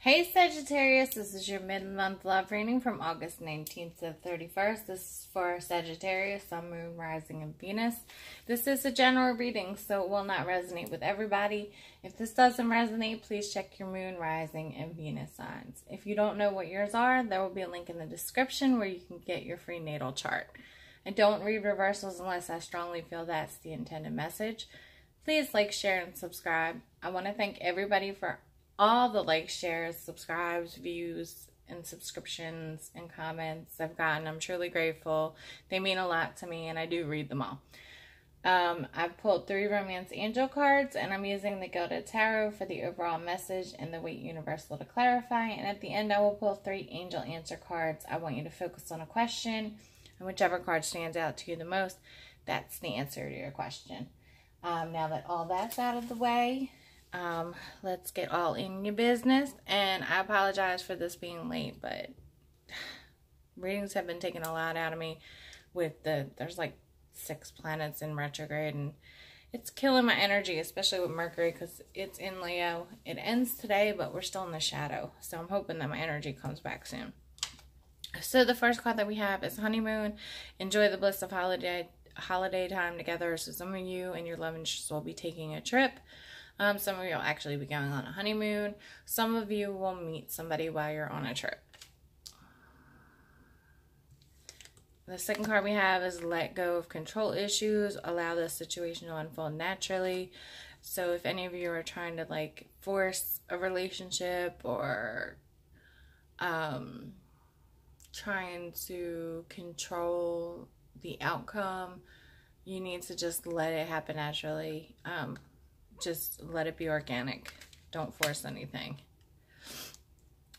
Hey Sagittarius, this is your mid-month love reading from August 19th to 31st. This is for Sagittarius, Sun, Moon, Rising, and Venus. This is a general reading, so it will not resonate with everybody. If this doesn't resonate, please check your Moon, Rising, and Venus signs. If you don't know what yours are, there will be a link in the description where you can get your free natal chart. I don't read reversals unless I strongly feel that's the intended message. Please like, share, and subscribe. I want to thank everybody for all the likes, shares, subscribes, views, and subscriptions and comments I've gotten. I'm truly grateful. They mean a lot to me, and I do read them all. I've pulled 3 Romance Angel cards, and I'm using the Gilded Tarot for the overall message and the Weight Universal to clarify. And at the end, I will pull 3 Angel Answer cards. I want you to focus on a question, and whichever card stands out to you the most, that's the answer to your question. Now that all that's out of the way, let's get all in your business. And I apologize for this being late, but readings have been taking a lot out of me with there's like 6 planets in retrograde, and it's killing my energy, especially with Mercury, because it's in Leo. It ends today, but we're still in the shadow, so I'm hoping that my energy comes back soon. So the first card that we have is Honeymoon. Enjoy the bliss of holiday time together. So some of you and your love interests will be taking a trip. Some of you will actually be going on a honeymoon. Some of you will meet somebody while you're on a trip. The second card we have is let go of control issues. Allow the situation to unfold naturally. So if any of you are trying to like force a relationship or trying to control the outcome, you need to just let it happen naturally. Just let it be organic. Don't force anything.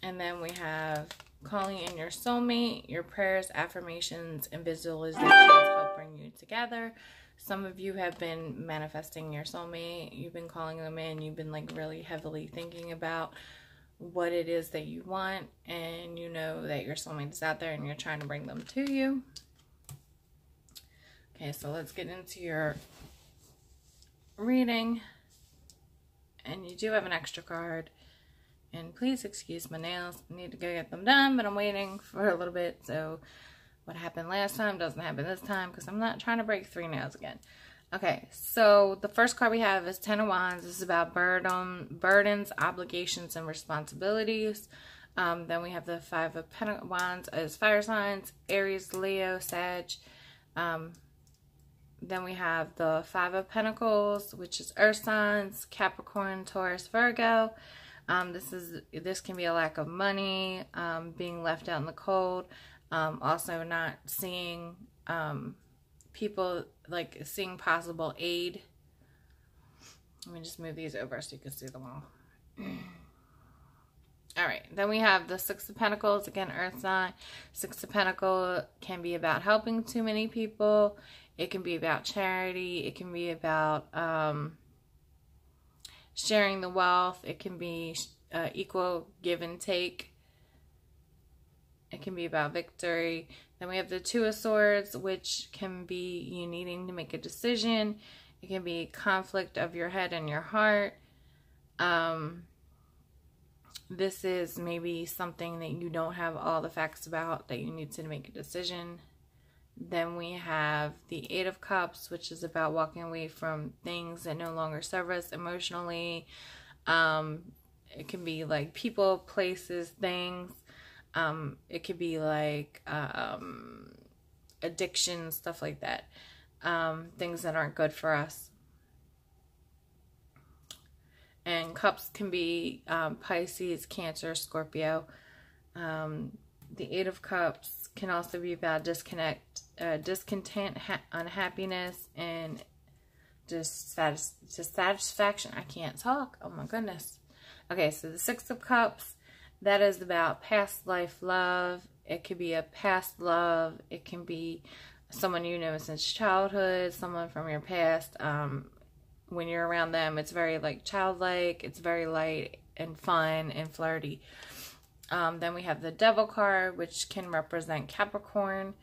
And then we have calling in your soulmate. Your prayers, affirmations, and visualizations help bring you together. Some of you have been manifesting your soulmate. You've been calling them in. You've been like really heavily thinking about what it is that you want, and you know that your soulmate is out there and you're trying to bring them to you. Okay, so let's get into your reading. And you do have an extra card. And please excuse my nails. I need to go get them done, but I'm waiting for a little bit. So what happened last time doesn't happen this time, because I'm not trying to break 3 nails again. Okay, so the first card we have is 10 of Wands. This is about burdens, obligations, and responsibilities. Then we have the 5 of Wands as fire signs, Aries, Leo, Sag. Then we have the 5 of Pentacles, which is earth signs, Capricorn, Taurus, Virgo. This can be a lack of money, being left out in the cold, also not seeing people, like seeing possible aid. Let me just move these over so you can see them all. Alright, then we have the 6 of Pentacles, again, earth sign. 6 of Pentacles can be about helping too many people. It can be about charity. It can be about sharing the wealth. It can be equal give and take. It can be about victory. Then we have the 2 of Swords, which can be you needing to make a decision. It can be conflict of your head and your heart. This is maybe something that you don't have all the facts about, that you need to make a decision. Then we have the 8 of Cups, which is about walking away from things that no longer serve us emotionally. It can be like people, places, things. It could be like addiction, stuff like that. Things that aren't good for us. And Cups can be Pisces, Cancer, Scorpio. The 8 of Cups can also be about discontent, unhappiness, and dissatisfaction. I can't talk. Oh my goodness. Okay, so the 6 of Cups, that is about past life love. It could be a past love. It can be someone you know since childhood, someone from your past. When you're around them, it's very like childlike. It's very light and fun and flirty. Then we have the Devil card, which can represent Capricorn.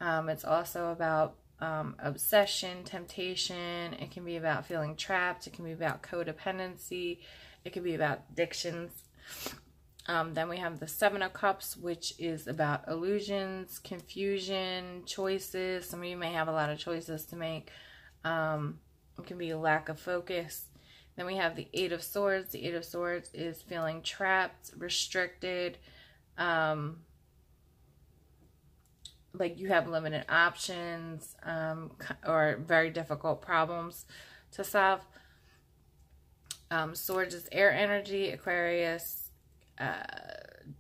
It's also about obsession, temptation. It can be about feeling trapped. It can be about codependency. It can be about addictions. Then we have the Seven of Cups, which is about illusions, confusion, choices. Some of you may have a lot of choices to make. It can be a lack of focus. Then we have the Eight of Swords. The Eight of Swords is feeling trapped, restricted, like you have limited options, or very difficult problems to solve. Swords is air energy, Aquarius,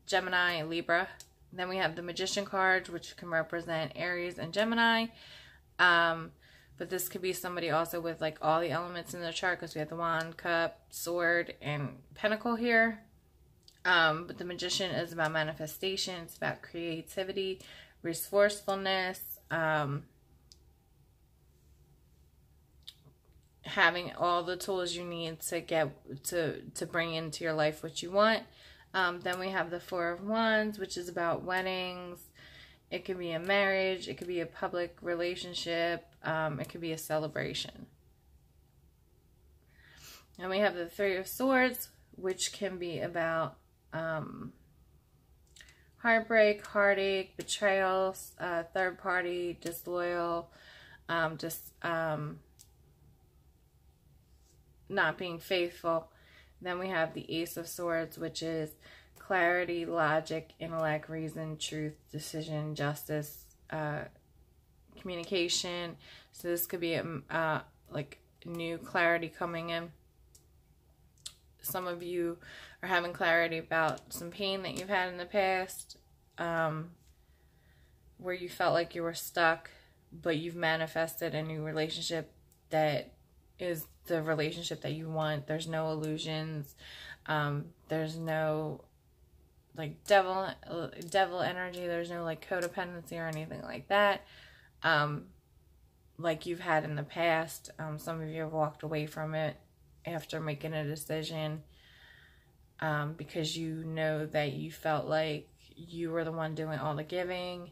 Gemini, and Libra. Then we have the Magician card, which can represent Aries and Gemini. But this could be somebody also with like all the elements in the chart, because we have the Wand, Cup, Sword, and Pentacle here. But the Magician is about manifestation. It's about creativity, resourcefulness, having all the tools you need to get to bring into your life what you want. Then we have the Four of Wands, which is about weddings. It could be a marriage. It could be a public relationship. It could be a celebration. And we have the Three of Swords, which can be about heartbreak, heartache, betrayal, third party, disloyal, not being faithful. Then we have the Ace of Swords, which is clarity, logic, intellect, reason, truth, decision, justice, communication. So this could be like new clarity coming in. Some of you are having clarity about some pain that you've had in the past, where you felt like you were stuck, but you've manifested a new relationship that is the relationship that you want. There's no illusions. There's no like devil energy. There's no like codependency or anything like that. Like you've had in the past. Some of you have walked away from it after making a decision, because you know that you felt like you were the one doing all the giving.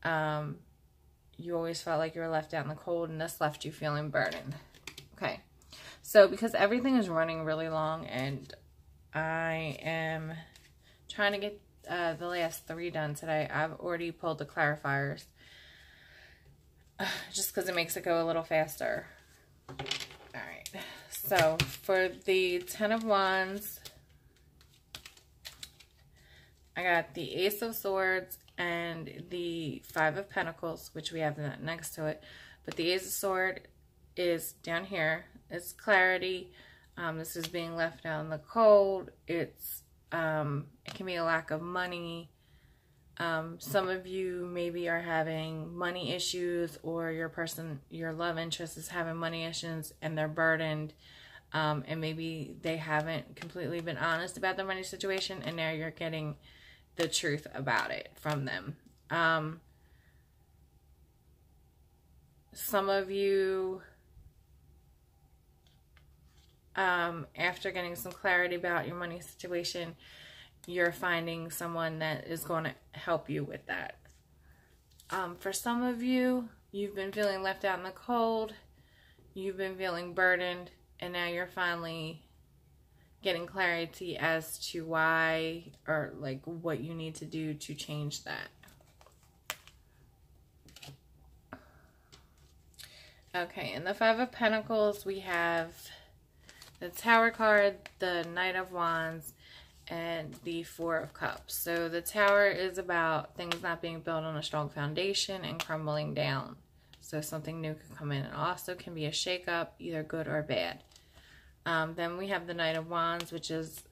You always felt like you were left out in the cold, and this left you feeling burdened. Okay, so because everything is running really long, and I am trying to get the last 3 done today, I've already pulled the clarifiers, just because it makes it go a little faster. Alright, so for the Ten of Wands, I got the Ace of Swords and the Five of Pentacles, which we have next to it. But the Ace of Swords is down here. It's clarity. This is being left out in the cold. It's it can be a lack of money. Some of you maybe are having money issues, or your love interest is having money issues and they're burdened, and maybe they haven't completely been honest about their money situation, and now you're getting the truth about it from them. Some of you, after getting some clarity about your money situation, you're finding someone that is going to help you with that. For some of you, you've been feeling left out in the cold, you've been feeling burdened, and now you're finally getting clarity as to why, or like what you need to do to change that. Okay, in the Five of Pentacles, we have the Tower card, the Knight of Wands, and the Four of Cups. So the Tower is about things not being built on a strong foundation and crumbling down. So something new can come in. It also can be a shakeup, either good or bad. Then we have the Knight of Wands, which is,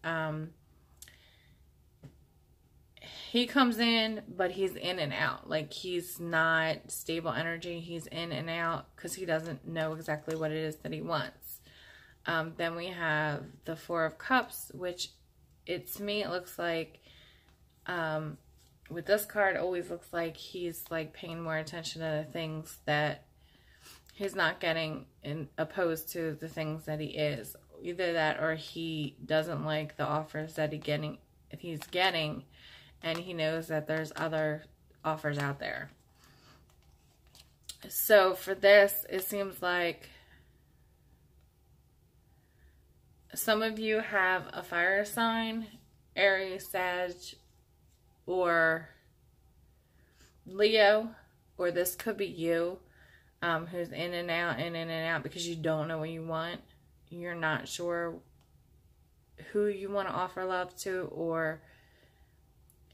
he comes in, but he's in and out. Like, he's not stable energy. He's in and out because he doesn't know exactly what it is that he wants. Then we have the Four of Cups, which to me, it looks like, with this card, it always looks like he's like paying more attention to the things that he's not getting, opposed to the things that he is. Either that, or he doesn't like the offers that he's getting, and he knows that there's other offers out there. So for this, it seems like some of you have a fire sign, Aries, Sag, or Leo, or this could be you, who's in and out because you don't know what you want. You're not sure who you want to offer love to, or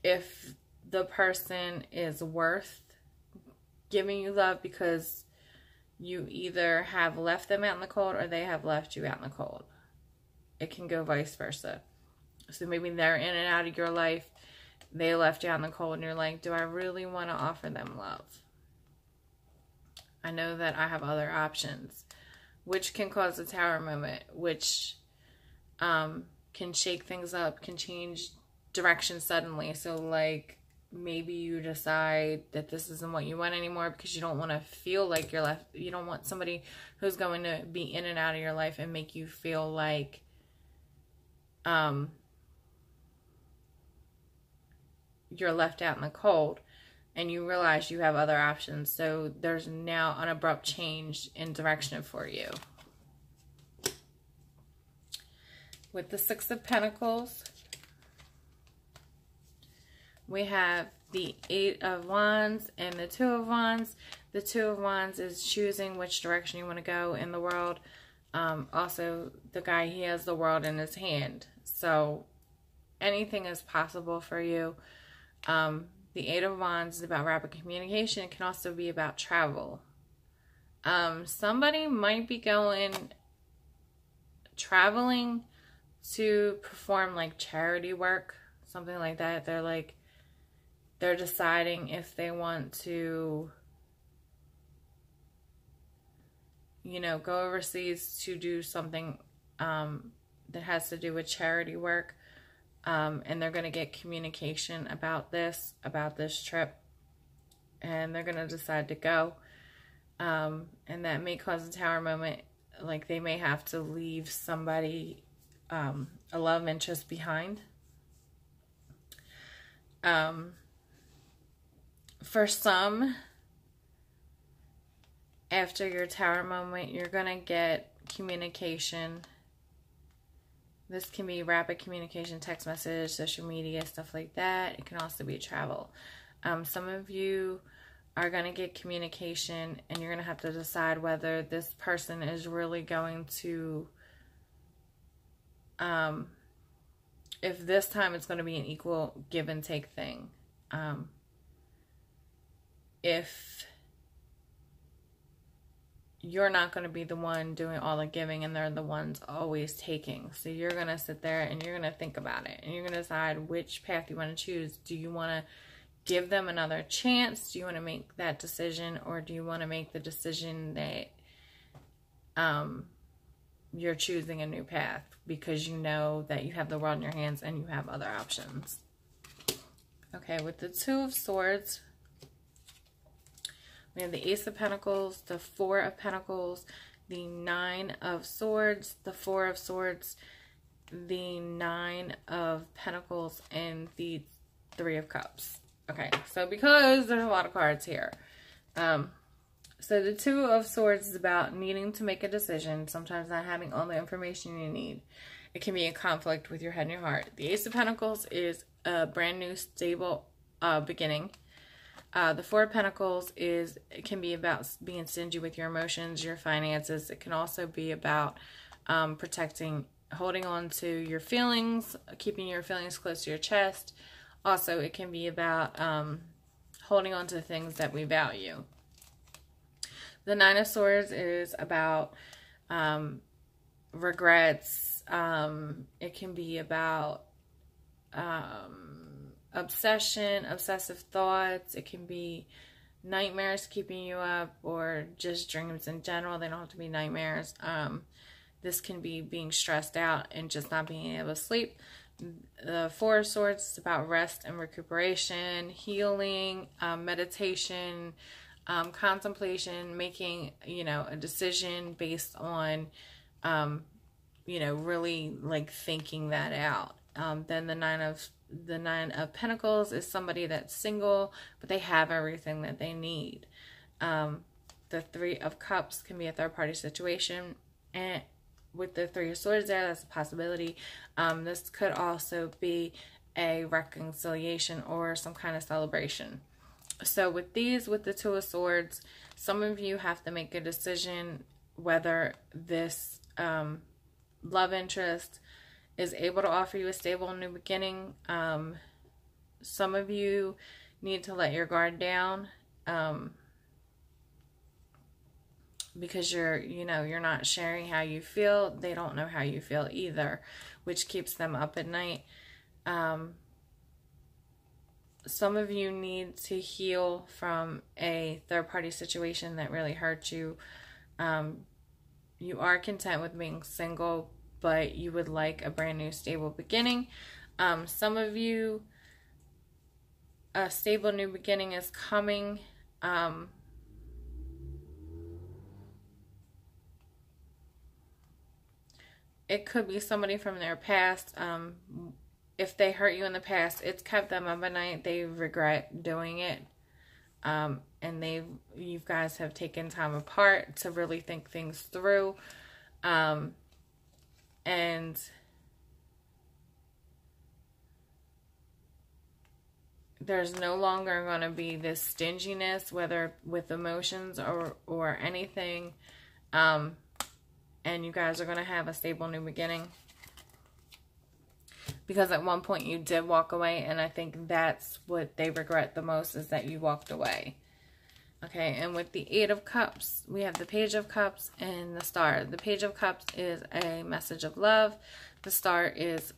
if the person is worth giving you love, because you either have left them out in the cold or they have left you out in the cold. It can go vice versa. So maybe they're in and out of your life, they left you out in the cold, and you're like, do I really want to offer them love? I know that I have other options, which can cause a tower moment, which can shake things up, can change direction suddenly. So like, maybe you decide that this isn't what you want anymore because you don't want to feel like you're left. You don't want somebody who's going to be in and out of your life and make you feel like you're left out in the cold, and you realize you have other options. So there's now an abrupt change in direction for you. With the Six of Pentacles, we have the Eight of Wands and the Two of Wands. The Two of Wands is choosing which direction you want to go in the world. Also, the guy, he has the world in his hand. So anything is possible for you. The Eight of Wands is about rapid communication. It can also be about travel. Somebody might be traveling to perform like charity work, something like that. They're deciding if they want to, go overseas to do something that has to do with charity work. And they're going to get communication about this trip, and they're going to decide to go. And that may cause a tower moment. Like, they may have to leave somebody, a love interest behind. For some, after your tower moment, you're going to get communication. This can be rapid communication, text message, social media, stuff like that. It can also be travel. Some of you are going to get communication, and you're going to have to decide whether this person is really going to, if this time it's going to be an equal give and take thing. If you're not going to be the one doing all the giving and they're the ones always taking. So you're going to sit there and you're going to think about it, and you're going to decide which path you want to choose. Do you want to give them another chance? Do you want to make that decision, or do you want to make the decision that you're choosing a new path because you know that you have the world in your hands and you have other options? Okay, with the Two of Swords, we have the Ace of Pentacles, the Four of Pentacles, the Nine of Swords, the Four of Swords, the Nine of Pentacles, and the Three of Cups. Okay, so because there's a lot of cards here. So the Two of Swords is about needing to make a decision, sometimes not having all the information you need. It can be a conflict with your head and your heart. The Ace of Pentacles is a brand new, stable beginning. The Four of Pentacles it can be about being stingy with your emotions, your finances. It can also be about holding on to your feelings, keeping your feelings close to your chest. Also, it can be about holding on to things that we value. The Nine of Swords is about regrets. It can be about obsession, obsessive thoughts. It can be nightmares keeping you up, or just dreams in general. They don't have to be nightmares. This can be being stressed out and just not being able to sleep. The Four of Swords is about rest and recuperation, healing, meditation, contemplation, making, a decision based on, really like thinking that out. Then the Nine of Pentacles is somebody that's single, but they have everything that they need. The Three of Cups can be a third-party situation, and with the Three of Swords there, that's a possibility. This could also be a reconciliation or some kind of celebration. So with these, with the Two of Swords, some of you have to make a decision whether this love interest is able to offer you a stable new beginning. Some of you need to let your guard down because you're not sharing how you feel. They don't know how you feel either, which keeps them up at night. Some of you need to heal from a third-party situation that really hurt you. You are content with being single, but you would like a brand new stable beginning. Some of you, a stable new beginning is coming. It could be somebody from their past. If they hurt you in the past, it's kept them up at night. They regret doing it. And you guys have taken time apart to really think things through. And there's no longer going to be this stinginess, whether with emotions or anything. And you guys are going to have a stable new beginning. Because at one point you did walk away, and I think that's what they regret the most, is that you walked away. Okay, and with the Eight of Cups, we have the Page of Cups and the Star. The Page of Cups is a message of love. The Star is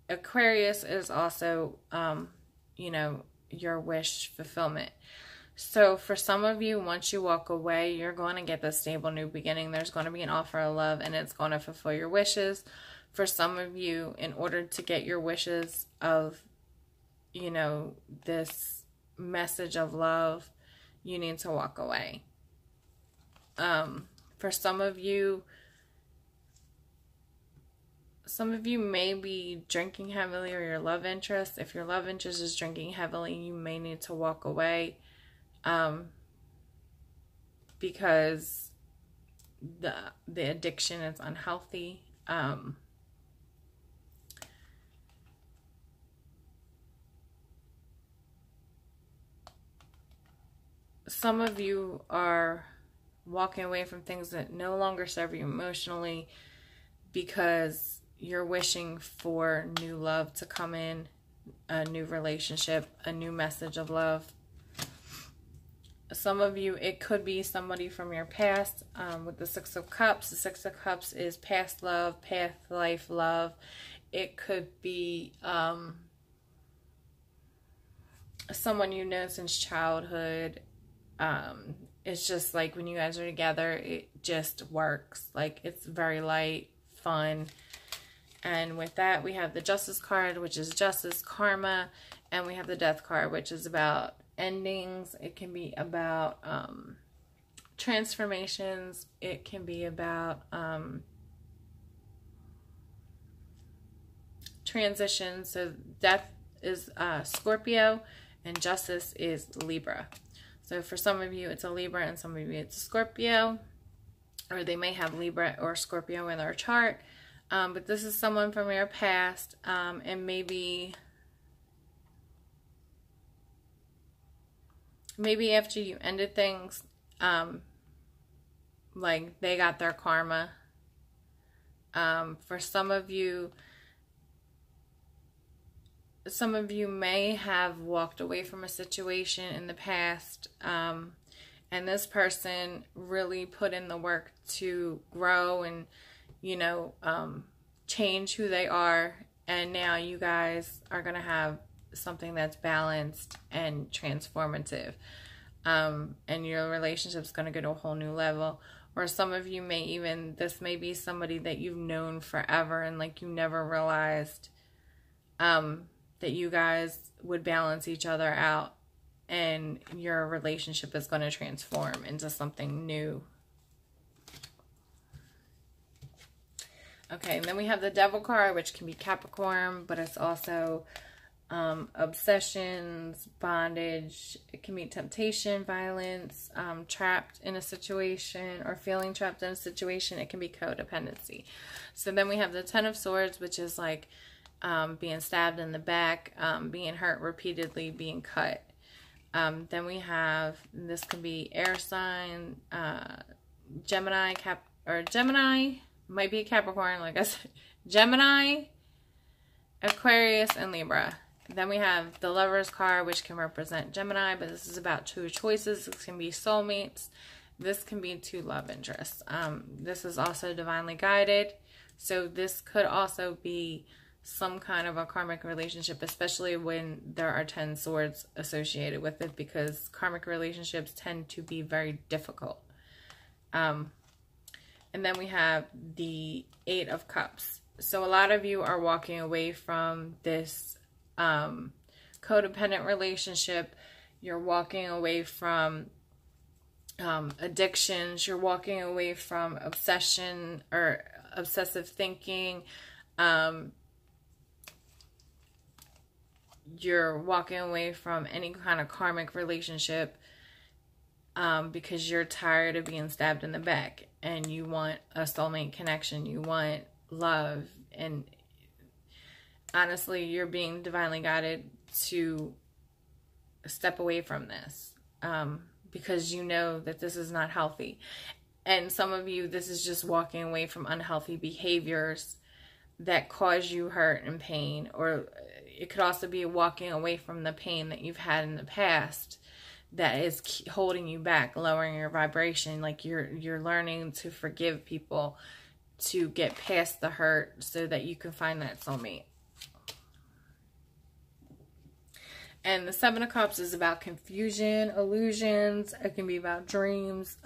Aquarius, is also, your wish fulfillment. So for some of you, once you walk away, you're going to get the stable new beginning. There's going to be an offer of love, and it's going to fulfill your wishes. For some of you, in order to get your wishes of, this message of love, you need to walk away. For some of you may be drinking heavily, or your love interest. If your love interest is drinking heavily, you may need to walk away. Because the addiction is unhealthy. Some of you are walking away from things that no longer serve you emotionally because you're wishing for new love to come in, a new relationship, a new message of love. Some of you, it could be somebody from your past. With the Six of Cups, the Six of Cups is past love, past life love. It could be someone you know since childhood. It's just like when you guys are together, it just works. Like, it's very light, fun. And with that, we have the Justice card, which is justice, karma, and we have the Death card, which is about endings. It can be about transformations. It can be about transitions. So death is Scorpio, and justice is Libra. So for some of you, it's a Libra, and some of you, it's a Scorpio. Or they may have Libra or Scorpio in their chart. But this is someone from your past, and maybe after you ended things, like they got their karma. For some of you may have walked away from a situation in the past, and this person really put in the work to grow and, change who they are, and now you guys are going to have something that's balanced and transformative, and your relationship's going to go to a whole new level. Or some of you this may be somebody that you've known forever, and like you never realized that you guys would balance each other out, and your relationship is going to transform into something new. Okay, and then we have the Devil card, which can be Capricorn, but it's also obsessions, bondage. It can be temptation, violence, trapped in a situation, or feeling trapped in a situation. It can be codependency. So then we have the Ten of Swords, which is like being stabbed in the back, being hurt repeatedly, being cut. Then we have, this could be air sign, Gemini, might be a Capricorn, like I said, Gemini, Aquarius, and Libra. Then we have the Lover's card, which can represent Gemini, but this is about two choices. This can be soulmates. This can be two love interests. This is also divinely guided. So this could also be some kind of a karmic relationship, especially when there are 10 swords associated with it, because karmic relationships tend to be very difficult. And then we have the 8 of Cups. So a lot of you are walking away from this codependent relationship. You're walking away from addictions. You're walking away from obsession or obsessive thinking. You're walking away from any kind of karmic relationship because you're tired of being stabbed in the back and you want a soulmate connection. You want love, and honestly, you're being divinely guided to step away from this because you know that this is not healthy. And some of you, this is just walking away from unhealthy behaviors that cause you hurt and pain, or it could also be walking away from the pain that you've had in the past that is holding you back, lowering your vibration. Like you're learning to forgive people, to get past the hurt so that you can find that soulmate. And the 7 of Cups is about confusion, illusions. It can be about dreams.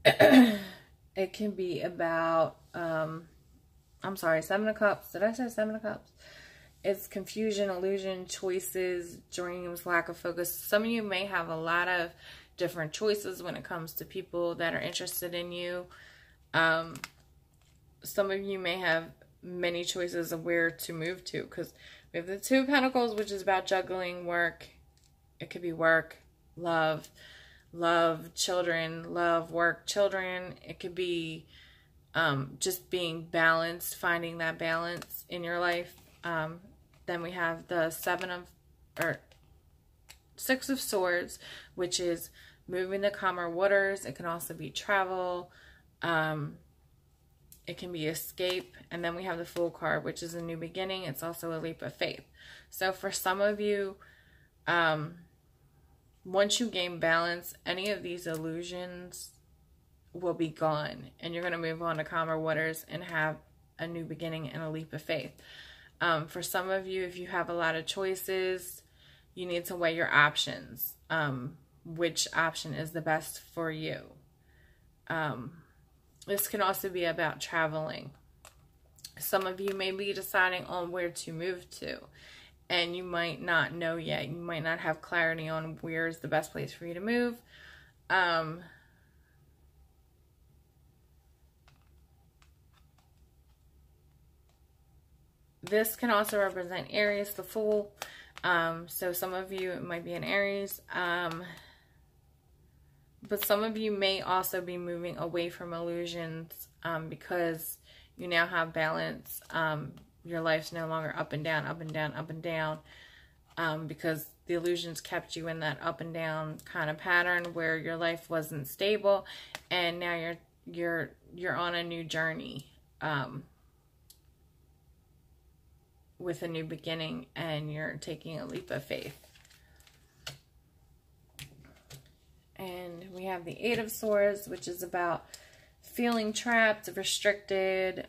It can be about, I'm sorry, 7 of Cups. Did I say 7 of Cups? It's confusion, illusion, choices, dreams, lack of focus. Some of you may have a lot of different choices when it comes to people that are interested in you. Some of you may have many choices of where to move to, because we have the 2 of Pentacles, which is about juggling work. It could be work, love, children, love, work, children. It could be just being balanced, finding that balance in your life. Then we have the 6 of Swords, which is moving to calmer waters. It can also be travel. It can be escape. And then we have the Fool card, which is a new beginning. It's also a leap of faith. So for some of you, once you gain balance, any of these illusions will be gone. And you're going to move on to calmer waters and have a new beginning and a leap of faith. For some of you, if you have a lot of choices, you need to weigh your options. Which option is the best for you? This can also be about traveling. Some of you may be deciding on where to move to, and you might not know yet. You might not have clarity on where is the best place for you to move. This can also represent Aries, the Fool. So some of you, it might be an Aries. But some of you may also be moving away from illusions because you now have balance. Your life's no longer up and down, up and down, up and down. Because the illusions kept you in that up and down kind of pattern where your life wasn't stable. And now you're on a new journey. With a new beginning, and you're taking a leap of faith. And we have the 8 of Swords, which is about feeling trapped, restricted,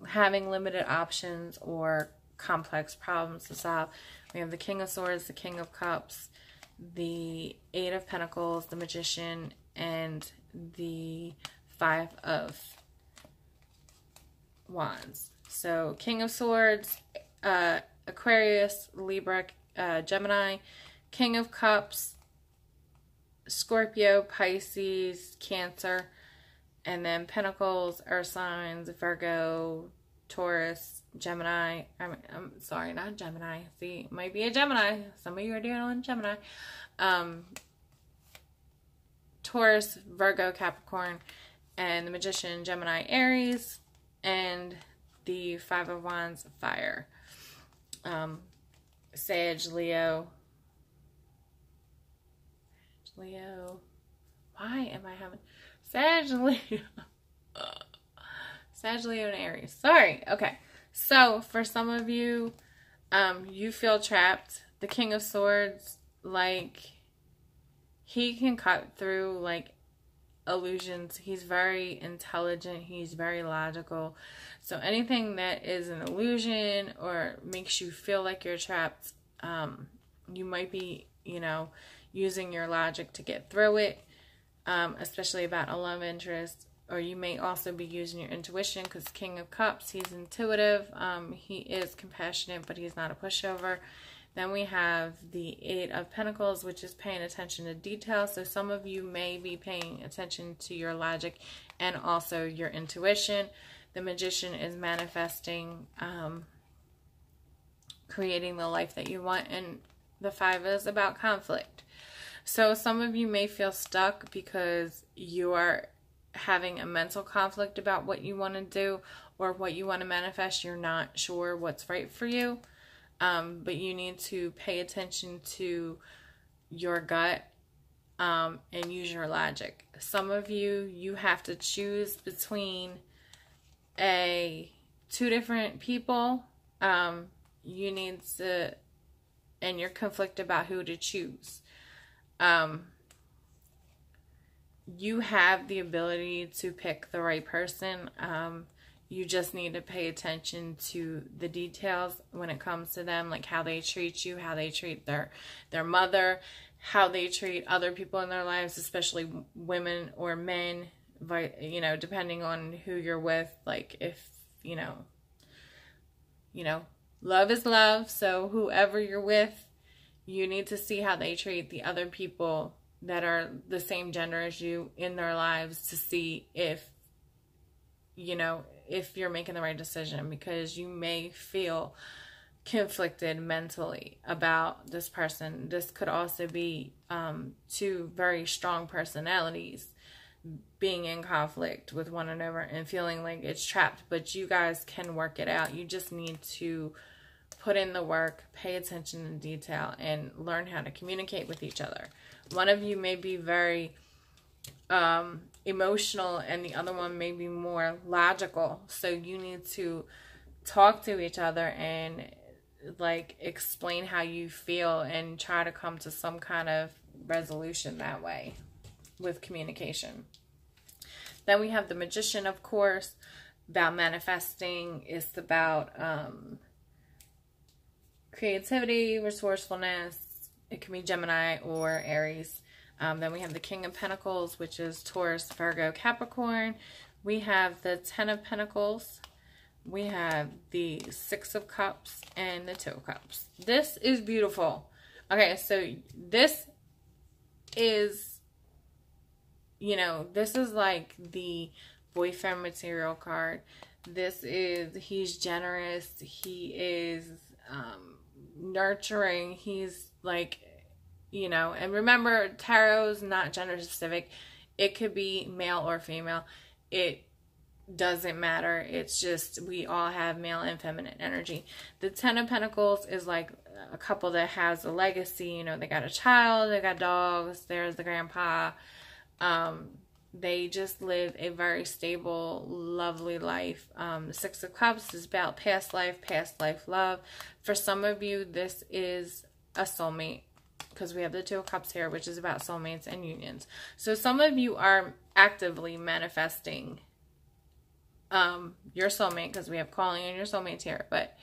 having limited options or complex problems to solve. We have the King of Swords, the King of Cups, the 8 of Pentacles, the Magician, and the 5 of Wands. So King of Swords, Aquarius, Libra, Gemini, King of Cups, Scorpio, Pisces, Cancer, and then Pentacles, Earth signs, Virgo, Taurus, Gemini. I'm sorry, not Gemini. See, it might be a Gemini. Some of you are doing Gemini. Taurus, Virgo, Capricorn, and the Magician, Gemini, Aries. and the Five of Wands, fire. Sag, Leo. Why am I having Sag, Leo? Sag, Leo, and Aries. Sorry. Okay. So for some of you, you feel trapped. The King of Swords, like, he can cut through, like, illusions. He's very intelligent. He's very logical. So anything that is an illusion or makes you feel like you're trapped, you might be, you know, using your logic to get through it, especially about a love interest. Or you may also be using your intuition, because King of Cups, he's intuitive. He is compassionate, but he's not a pushover. Then we have the Eight of Pentacles, which is paying attention to detail. So some of you may be paying attention to your logic and also your intuition. The Magician is manifesting, creating the life that you want. And the Five is about conflict. So some of you may feel stuck because you are having a mental conflict about what you want to do or what you want to manifest. You're not sure what's right for you. But you need to pay attention to your gut and use your logic. Some of you, you have to choose between two different people. You need to, and you're conflicted about who to choose. You have the ability to pick the right person. You just need to pay attention to the details when it comes to them, like how they treat you, how they treat their mother, how they treat other people in their lives, especially women or men, you know, depending on who you're with. Like, if, you know, love is love. So whoever you're with, you need to see how they treat the other people that are the same gender as you in their lives, to see if, you know, if you're making the right decision, because you may feel conflicted mentally about this person. This could also be two very strong personalities being in conflict with one another and feeling like it's trapped, but you guys can work it out. You just need to put in the work, pay attention to detail, and learn how to communicate with each other. One of you may be very emotional and the other one may be more logical. So you need to talk to each other and, like, explain how you feel and try to come to some kind of resolution that way with communication. Then we have the Magician, of course, about manifesting. It's about creativity, resourcefulness. It can be Gemini or Aries. Then we have the King of Pentacles, which is Taurus, Virgo, Capricorn. We have the Ten of Pentacles. We have the Six of Cups and the Two of Cups. This is beautiful. Okay, so this is, you know, this is like the boyfriend material card. This is, he's generous. He is nurturing. He's like, you know, and remember, tarot's not gender specific. It could be male or female. It doesn't matter. It's just, we all have male and feminine energy. The Ten of Pentacles is like a couple that has a legacy. You know, they got a child, they got dogs, there's the grandpa. They just live a very stable, lovely life. The Six of Cups is about past life love. For some of you, this is a soulmate, because we have the Two of Cups here, which is about soulmates and unions. So some of you are actively manifesting your soulmate, because we have calling in your soulmates here, but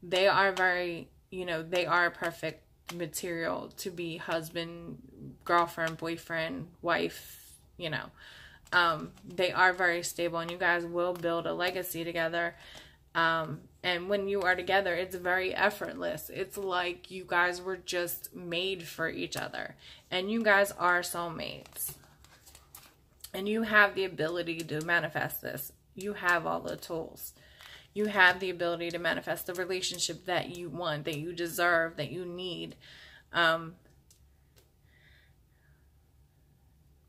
they are very, you know, they are perfect material to be husband, girlfriend, boyfriend, wife, you know. They are very stable, and you guys will build a legacy together. And when you are together, it's very effortless. It's like you guys were just made for each other. And you guys are soulmates. And you have the ability to manifest this. You have all the tools. You have the ability to manifest the relationship that you want, that you deserve, that you need.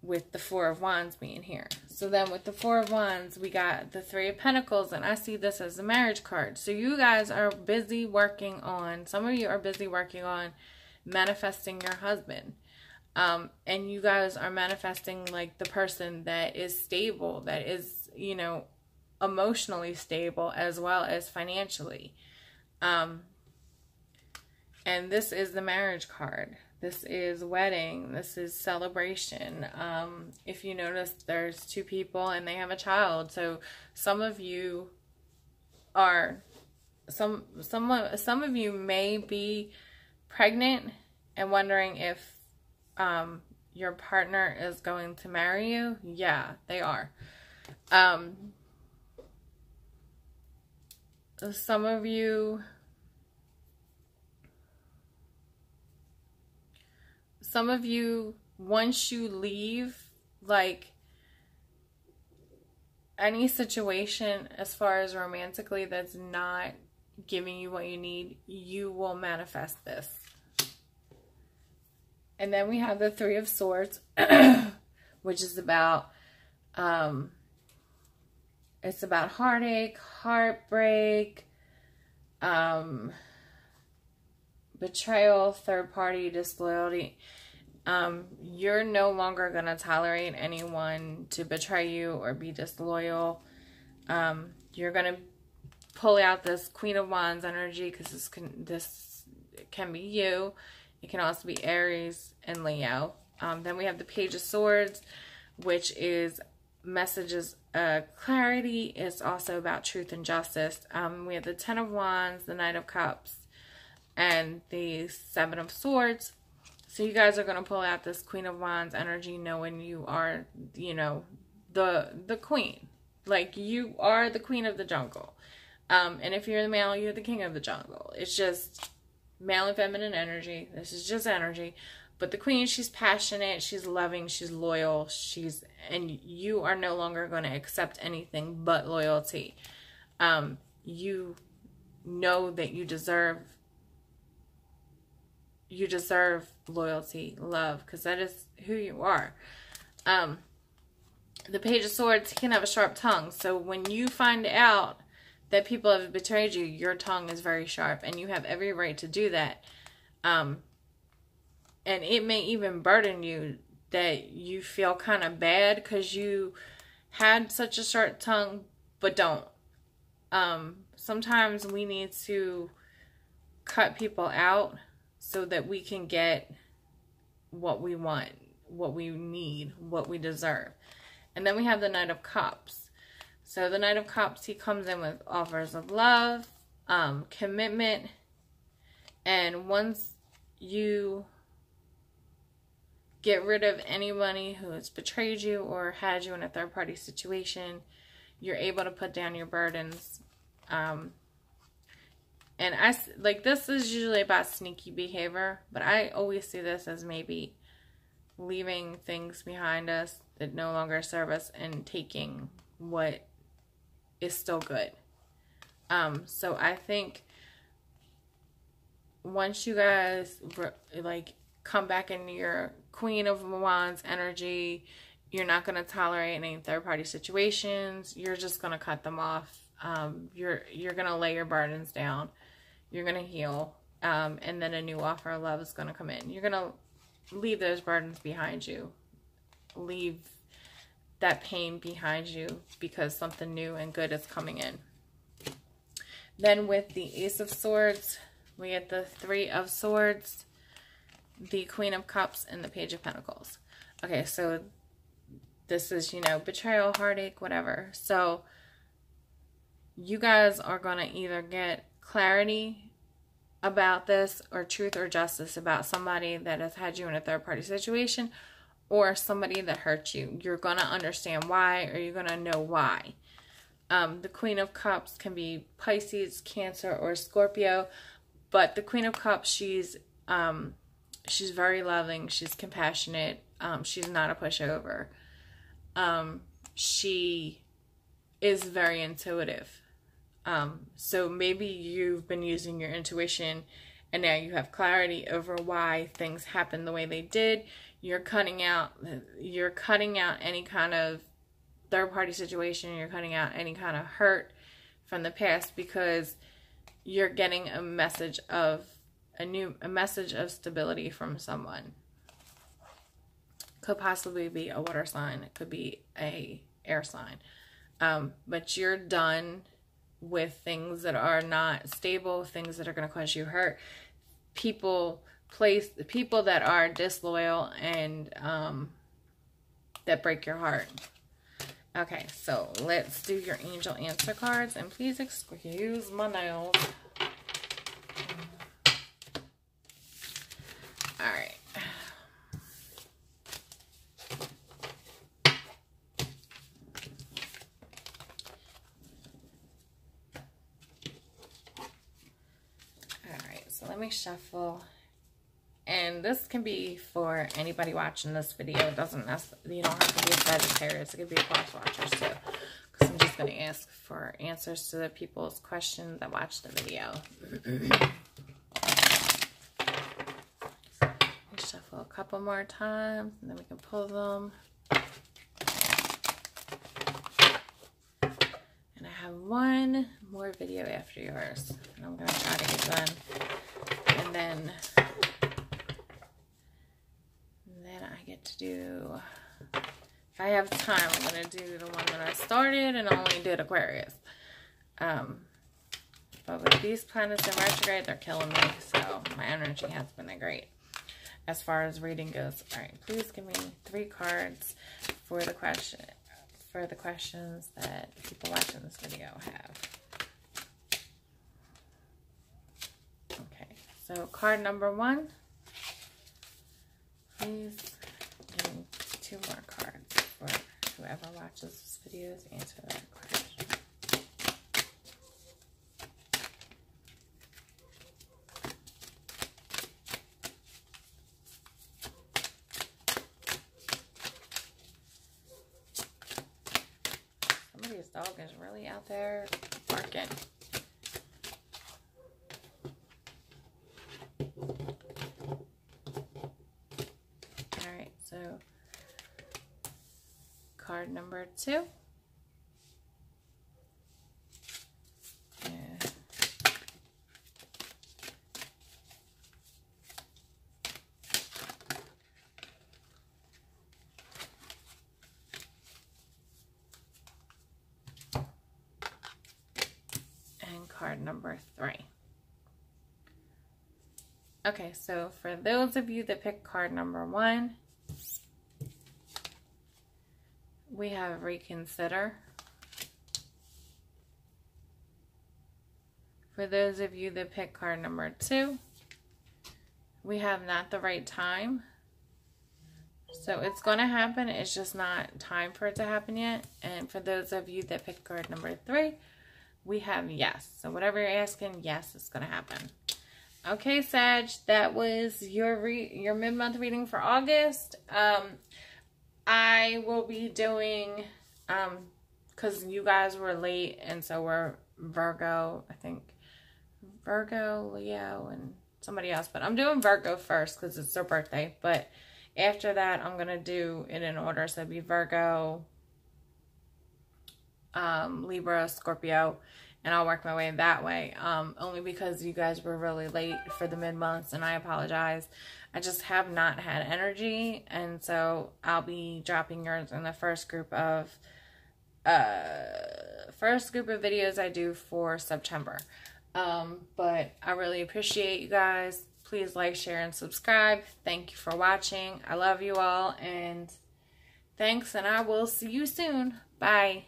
with the Four of Wands being here. So then with the Four of Wands, we got the Three of Pentacles, and I see this as a marriage card. So you guys are busy working on, some of you are busy working on manifesting your husband. And you guys are manifesting like the person that is stable, that is, you know, emotionally stable as well as financially. And this is the marriage card. This is wedding. This is celebration. If you notice, there's two people and they have a child. So some of you are, some of you may be pregnant and wondering if your partner is going to marry you. Yeah, they are. Some of you, once you leave, like, any situation as far as romantically that's not giving you what you need, you will manifest this. And then we have the Three of Swords, which is about, it's about heartache, heartbreak, betrayal, third party, disloyalty. You're no longer going to tolerate anyone to betray you or be disloyal. You're going to pull out this Queen of Wands energy, because this can be you. It can also be Aries and Leo. Then we have the Page of Swords, which is messages, clarity. It's also about truth and justice. We have the Ten of Wands, the Knight of Cups, and the Seven of Swords. So you guys are going to pull out this Queen of Wands energy, knowing you are, you know, the queen. Like, you are the queen of the jungle. And if you're the male, you're the king of the jungle. It's just male and feminine energy. This is just energy. But the queen, she's passionate, she's loving, she's loyal, and you are no longer going to accept anything but loyalty. You know that you deserve loyalty, love, because that is who you are. The Page of Swords, he can have a sharp tongue. So when you find out that people have betrayed you, your tongue is very sharp, and you have every right to do that. And it may even burden you that you feel kind of bad because you had such a sharp tongue, but don't. Sometimes we need to cut people out so that we can get what we want, what we need, what we deserve. And then we have the Knight of Cups. So the Knight of Cups, he comes in with offers of love, commitment, and once you get rid of anybody who has betrayed you or had you in a third-party situation, you're able to put down your burdens. And this is usually about sneaky behavior, but I always see this as maybe leaving things behind us that no longer serve us and taking what is still good. So I think once you guys come back into your Queen of Wands energy, you're not going to tolerate any third-party situations. You're just going to cut them off. You're going to lay your burdens down. You're going to heal. And then a new offer of love is going to come in. You're going to leave those burdens behind you. Leave that pain behind you because something new and good is coming in. Then with the Ace of Swords, we get the Three of Swords, the Queen of Cups, and the Page of Pentacles. Okay, so this is, betrayal, heartache, whatever. So you guys are going to either get clarity about this or truth or justice about somebody that has had you in a third-party situation or somebody that hurt you. You're going to understand why, or you're going to know why. The Queen of Cups can be Pisces, Cancer, or Scorpio, but the Queen of Cups, she's very loving, she's compassionate, she's not a pushover. She is very intuitive. So maybe you've been using your intuition and now you have clarity over why things happen the way they did. you're cutting out any kind of third-party situation. You're cutting out any kind of hurt from the past, because you're getting a message of stability from someone. Could possibly be a water sign. It could be a air sign. But you're done with things that are not stable, things that are going to cause you hurt, people that are disloyal and that break your heart. Okay, so let's do your angel answer cards, and please excuse my nails. All right. So let me shuffle, and this can be for anybody watching this video. It doesn't necessarily, you don't have to be a Sagittarius. It could be cross watchers too, because I'm just going to ask for answers to the people's questions that watch the video. Shuffle a couple more times, and then we can pull them. And I have one more video after yours, and I'm going to try to get done. And then I get to do, if I have time, I'm going to do the one that I started and only did Aquarius. But with these planets in retrograde, they're killing me. So my energy has been great as far as reading goes. All right, please give me 3 cards for the questions that people watching this video have. So card number 1, please give me 2 more cards for whoever watches this video to answer that question. Somebody's dog is really out there barking. So, card number 2. And card number 3. Okay, so for those of you that picked card number 1, we have reconsider. For those of you that pick card number 2, we have not the right time. So it's going to happen. It's just not time for it to happen yet. And for those of you that pick card number 3, we have yes. So whatever you're asking, yes, it's going to happen. Okay, Sag, that was your mid-month reading for August. I will be doing, because you guys were late, and so we're Virgo, I think, Virgo, Leo, and somebody else, but I'm doing Virgo first because it's their birthday, but after that, I'm going to do it in order, so it'd be Virgo, Libra, Scorpio, and I'll work my way that way, only because you guys were really late for the mid-months, and I apologize. I just have not had energy, and so I'll be dropping yours in the first group of videos I do for September. But I really appreciate you guys. Please like, share, and subscribe. Thank you for watching. I love you all, and thanks, and I will see you soon. Bye.